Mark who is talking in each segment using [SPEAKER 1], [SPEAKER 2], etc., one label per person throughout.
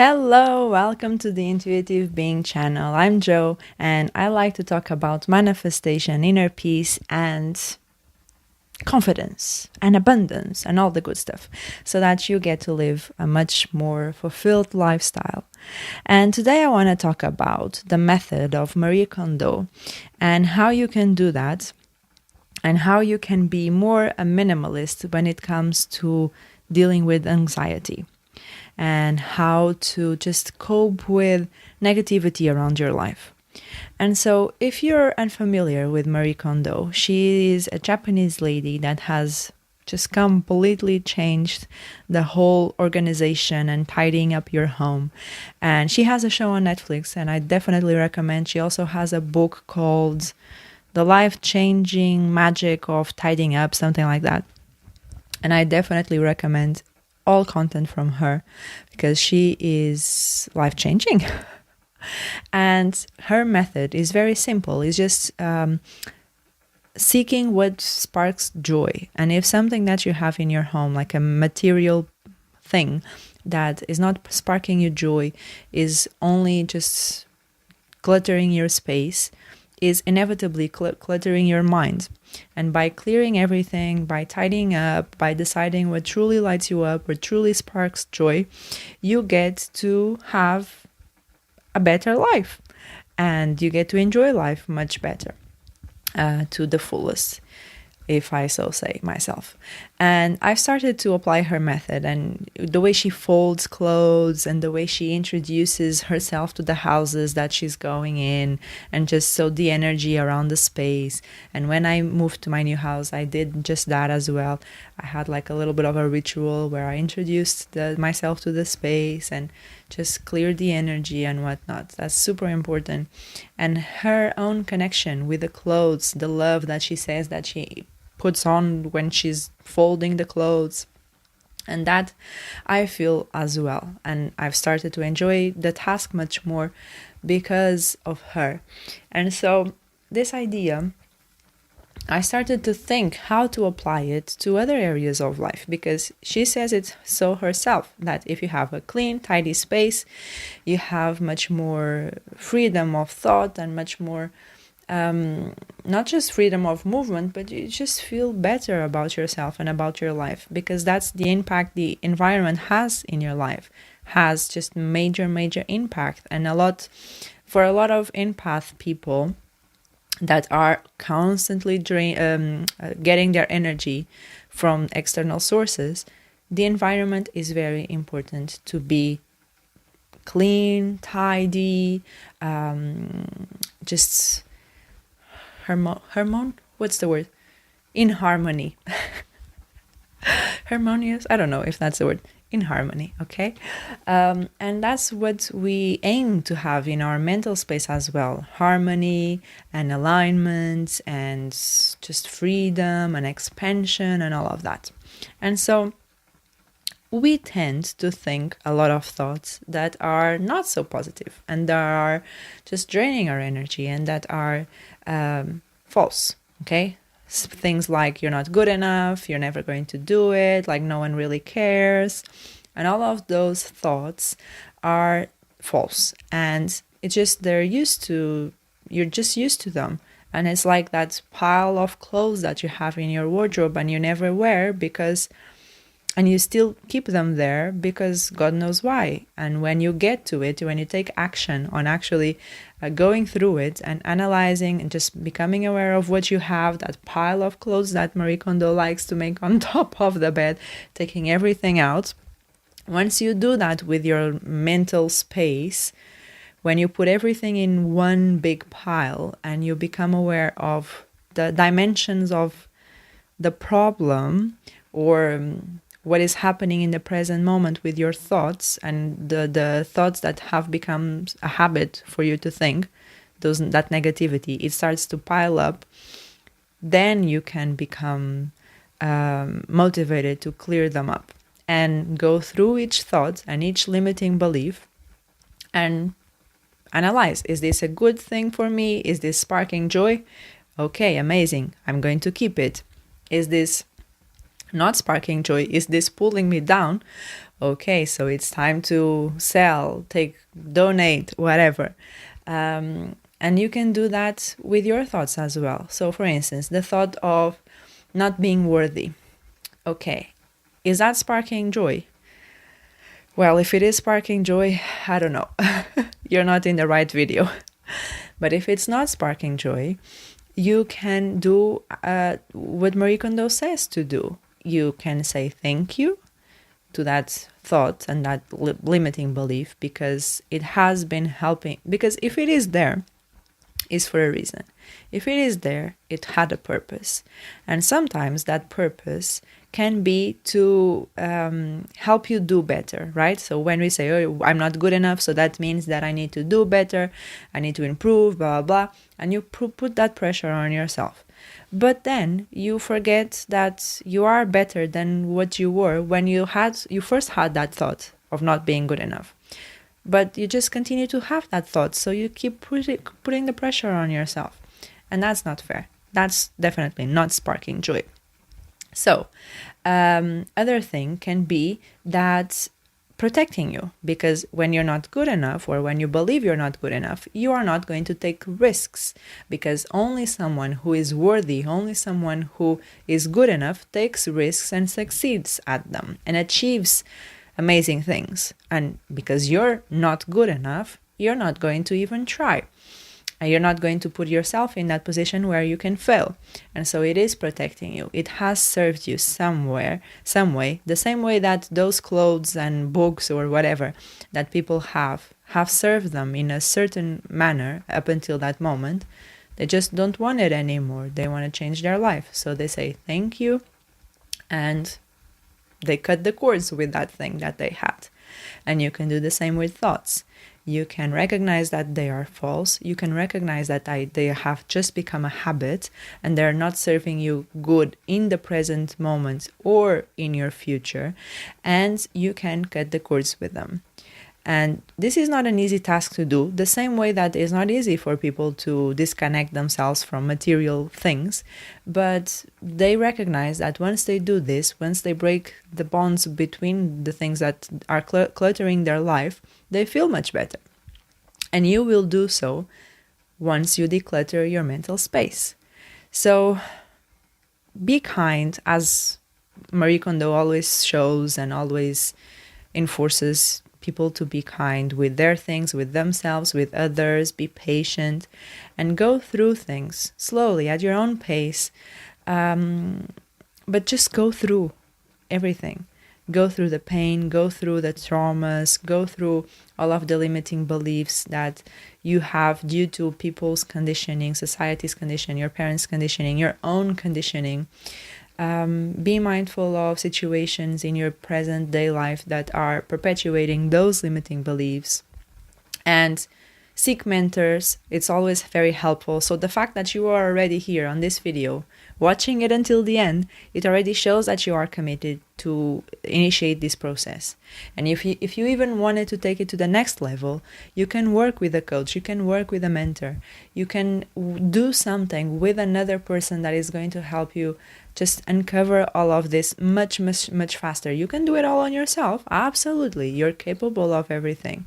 [SPEAKER 1] Hello, welcome to the Intuitive Being channel. I'm Joe, and I like to talk about manifestation, inner peace, and confidence and abundance and all the good stuff so that you get to live a much more fulfilled lifestyle. And today I want to talk about the method of Marie Kondo and how you can do that and how you can be more a minimalist when it comes to dealing with anxiety and how to just cope with negativity around your life. And so, if you're unfamiliar with Marie Kondo, she is a Japanese lady that has just completely changed the whole organization and tidying up your home. And she has a show on Netflix, and I definitely recommend. She also has a book called The Life-Changing Magic of Tidying Up, something like that. And I definitely recommend all content from her because she is life-changing. And her method is very simple. It's just seeking what sparks joy. And if something that you have in your home, like a material thing that is not sparking you joy, is only just cluttering your space, is inevitably cluttering your mind. And by clearing everything, by tidying up, by deciding what truly lights you up, what truly sparks joy, you get to have a better life. And you get to enjoy life much better, to the fullest, if I so say myself. And I've started to apply her method, and the way she folds clothes and the way she introduces herself to the houses that she's going in, and just so the energy around the space. And when I moved to my new house, I did just that as well. I had like a little bit of a ritual where I introduced myself to the space and just cleared the energy and whatnot. That's super important. And her own connection with the clothes, the love that she says that she puts on when she's folding the clothes, and that I feel as well. And I've started to enjoy the task much more because of her. And so this idea, I started to think how to apply it to other areas of life, because she says it so herself, that if you have a clean, tidy space, you have much more freedom of thought and much more not just freedom of movement, but you just feel better about yourself and about your life, because that's the impact the environment has in your life, has just major impact. And for a lot of empath people that are constantly getting their energy from external sources, the environment is very important to be clean, tidy, just what's the word? In harmony. Harmonious? I don't know if that's the word. In harmony, okay? And that's what we aim to have in our mental space as well. Harmony and alignment and just freedom and expansion and all of that. And so we tend to think a lot of thoughts that are not so positive and that are just draining our energy and that are false, okay? Things like you're not good enough, you're never going to do it, like no one really cares. And all of those thoughts are false. And it's just you're just used to them. And it's like that pile of clothes that you have in your wardrobe and you never wear and you still keep them there because God knows why. And when you get to it, when you take action on actually going through it and analyzing and just becoming aware of what you have, that pile of clothes that Marie Kondo likes to make on top of the bed, taking everything out. Once you do that with your mental space, when you put everything in one big pile and you become aware of the dimensions of the problem or what is happening in the present moment with your thoughts and the thoughts that have become a habit for you to think, that negativity, it starts to pile up, then you can become motivated to clear them up and go through each thought and each limiting belief and analyze, is this a good thing for me? Is this sparking joy? Okay, amazing. I'm going to keep it. Is this not sparking joy? Is this pulling me down? Okay, so it's time to sell, donate, whatever. And you can do that with your thoughts as well. So, for instance, the thought of not being worthy. Okay, is that sparking joy? Well, if it is sparking joy, I don't know. You're not in the right video. But if it's not sparking joy, you can do what Marie Kondo says to do. You can say thank you to that thought and that limiting belief, because it has been helping. Because if it is there, it's for a reason. If it is there, it had a purpose. And sometimes that purpose can be to help you do better, right? So when we say, oh, I'm not good enough, so that means that I need to do better, I need to improve, blah, blah, blah. And you put that pressure on yourself. But then you forget that you are better than what you were when you first had that thought of not being good enough. But you just continue to have that thought, so you keep putting the pressure on yourself. And that's not fair. That's definitely not sparking joy. So, other thing can be that protecting you, because when you're not good enough, or when you believe you're not good enough, you are not going to take risks, because only someone who is worthy, only someone who is good enough takes risks and succeeds at them and achieves amazing things. And because you're not good enough, you're not going to even try. And you're not going to put yourself in that position where you can fail. And so it is protecting you. It has served you some way, the same way that those clothes and books or whatever that people have served them in a certain manner up until that moment. They just don't want it anymore. They want to change their life. So they say thank you, and they cut the cords with that thing that they had. And you can do the same with thoughts. You can recognize that they are false. You can recognize that they have just become a habit and they're not serving you good in the present moment or in your future. And you can cut the cords with them. And this is not an easy task to do, the same way that it's not easy for people to disconnect themselves from material things. But they recognize that once they do this, once they break the bonds between the things that are cluttering their life, they feel much better. And you will do so once you declutter your mental space. So be kind, as Marie Kondo always shows and always enforces people to be kind with their things, with themselves, with others. Be patient and go through things slowly at your own pace. But just go through everything. Go through the pain, go through the traumas, go through all of the limiting beliefs that you have due to people's conditioning, society's conditioning, your parents' conditioning, your own conditioning. Be mindful of situations in your present day life that are perpetuating those limiting beliefs, and seek mentors. It's always very helpful. So the fact that you are already here on this video, watching it until the end, it already shows that you are committed to initiate this process. And if you even wanted to take it to the next level, you can work with a coach, you can work with a mentor, you can do something with another person that is going to help you just uncover all of this much, much, much faster. You can do it all on yourself. Absolutely. You're capable of everything.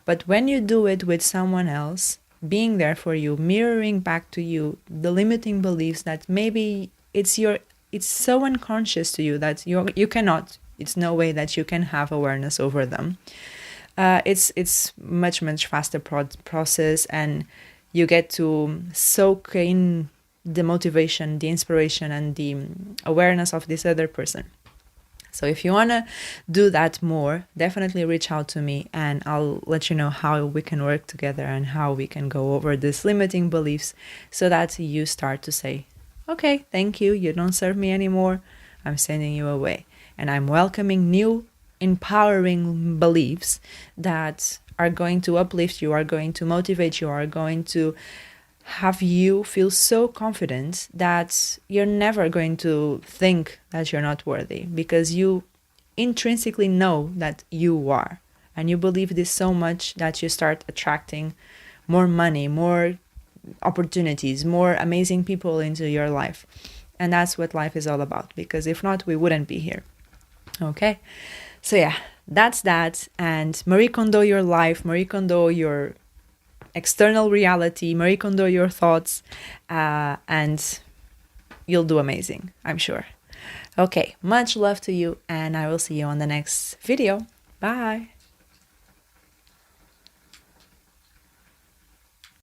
[SPEAKER 1] But when you do it with someone else, being there for you, mirroring back to you the limiting beliefs that maybe it's so unconscious to you that you cannot, it's no way that you can have awareness over them. It's much, much faster process, and you get to soak in the motivation, the inspiration, and the awareness of this other person. So if you want to do that more, definitely reach out to me and I'll let you know how we can work together and how we can go over these limiting beliefs so that you start to say, okay, thank you, you don't serve me anymore, I'm sending you away. And I'm welcoming new empowering beliefs that are going to uplift you, are going to motivate you, are going to have you feel so confident that you're never going to think that you're not worthy, because you intrinsically know that you are, and you believe this so much that you start attracting more money, more opportunities, more amazing people into your life. And that's what life is all about, because if not, we wouldn't be here. Okay, so yeah, that's that. And Marie Kondo your life, Marie Kondo your external reality, Marie Kondo your thoughts, and you'll do amazing, I'm sure. Okay, much love to you, and I will see you on the next video. Bye.